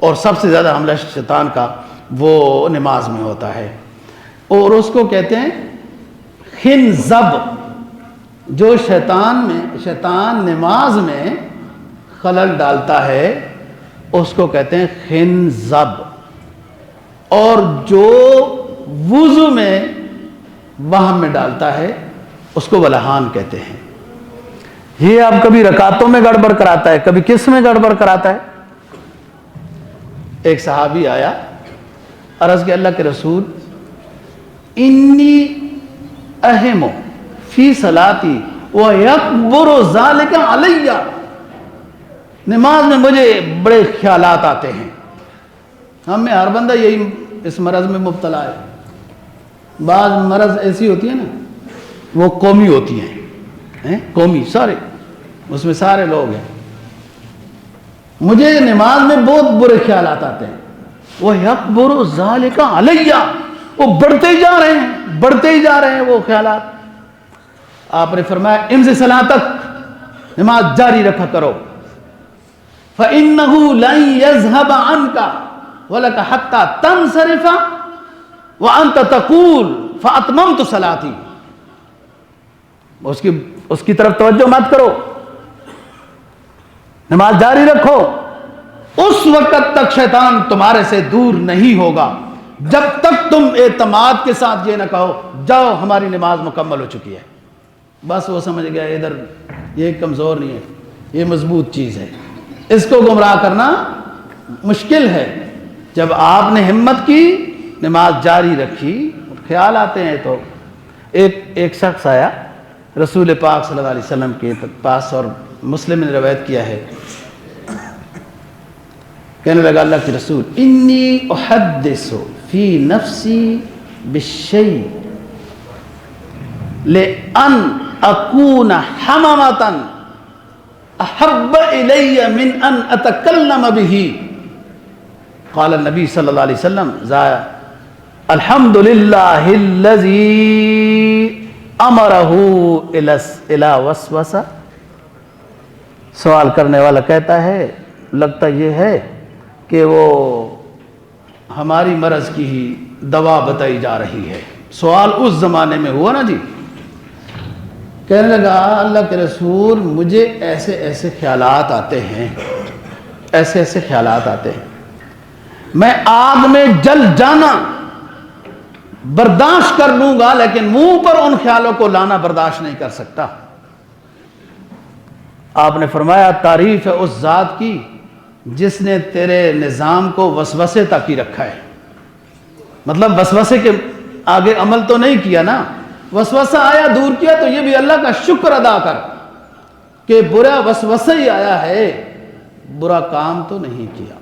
اور سب سے زیادہ حملہ شیطان کا وہ نماز میں ہوتا ہے، اور اس کو کہتے ہیں خنزب۔ جو شیطان نماز میں خلل ڈالتا ہے اس کو کہتے ہیں خنزب، اور جو وضو میں وہم میں ڈالتا ہے اس کو ولہان کہتے ہیں۔ یہ اب کبھی رکعتوں میں گڑبڑ کراتا ہے، کبھی کس میں گڑبڑ کراتا ہے۔ ایک صحابی آیا، عرض کہ اللہ کے رسول انی اہم فی صلاتی ویکبر ذالک علی، نماز میں مجھے بڑے خیالات آتے ہیں۔ ہم میں ہر بندہ یہی اس مرض میں مبتلا ہے۔ بعض مرض ایسی ہوتی ہیں نا وہ قومی ہوتی ہیں، قومی سارے، اس میں سارے لوگ ہیں۔ مجھے نماز میں بہت برے خیالات آتے ہیں، وہ یکبر ذالک علی، وہ بڑھتے ہی جا رہے ہیں وہ خیالات۔ آپ نے فرمایا امضِ صلاتک، نماز جاری رکھا کرو، فَإِنَّهُ لَن يَذْهَبَ عَنْكَ وَلَكَ حَتَّى تَنْصَرِفَ وَأَنْتَ تَقُولُ فَأَتْمَمْتُ صَلَاتِي۔ اس کی طرف توجہ مت کرو، نماز جاری رکھو، اس وقت تک شیطان تمہارے سے دور نہیں ہوگا جب تک تم اعتماد کے ساتھ یہ نہ کہو جاؤ ہماری نماز مکمل ہو چکی ہے۔ بس وہ سمجھ گیا ادھر یہ کمزور نہیں ہے، یہ مضبوط چیز ہے، اس کو گمراہ کرنا مشکل ہے۔ جب آپ نے ہمت کی، نماز جاری رکھی، خیال آتے ہیں تو ایک شخص آیا رسول پاک صلی اللہ علیہ وسلم کے پاس، اور مسلم نے روایت کیا ہے، کہنے لگا اللہ کے رسول انی احدث فی نفسی بالشیء لأن اکون حمامتا احب الی من ان اتکلم به۔ قال النبی صلی اللہ علیہ وسلم الحمدللہ الذی امرہ الی وسوسہ۔ سوال کرنے والا کہتا ہے لگتا یہ ہے کہ وہ ہماری مرض کی ہی دوا بتائی جا رہی ہے۔ سوال اس زمانے میں ہوا نا جی۔ کہنے لگا اللہ کے رسول مجھے ایسے ایسے خیالات آتے ہیں، میں آگ میں جل جانا برداشت کر لوں گا لیکن منہ پر ان خیالوں کو لانا برداشت نہیں کر سکتا۔ آپ نے فرمایا تعریف ہے اس ذات کی جس نے تیرے نظام کو وسوسے تک ہی رکھا ہے۔ مطلب وسوسے کے آگے عمل تو نہیں کیا نا، وسوسہ آیا دور کیا، تو یہ بھی اللہ کا شکر ادا کر کہ برا وسوسہ ہی آیا ہے، برا کام تو نہیں کیا۔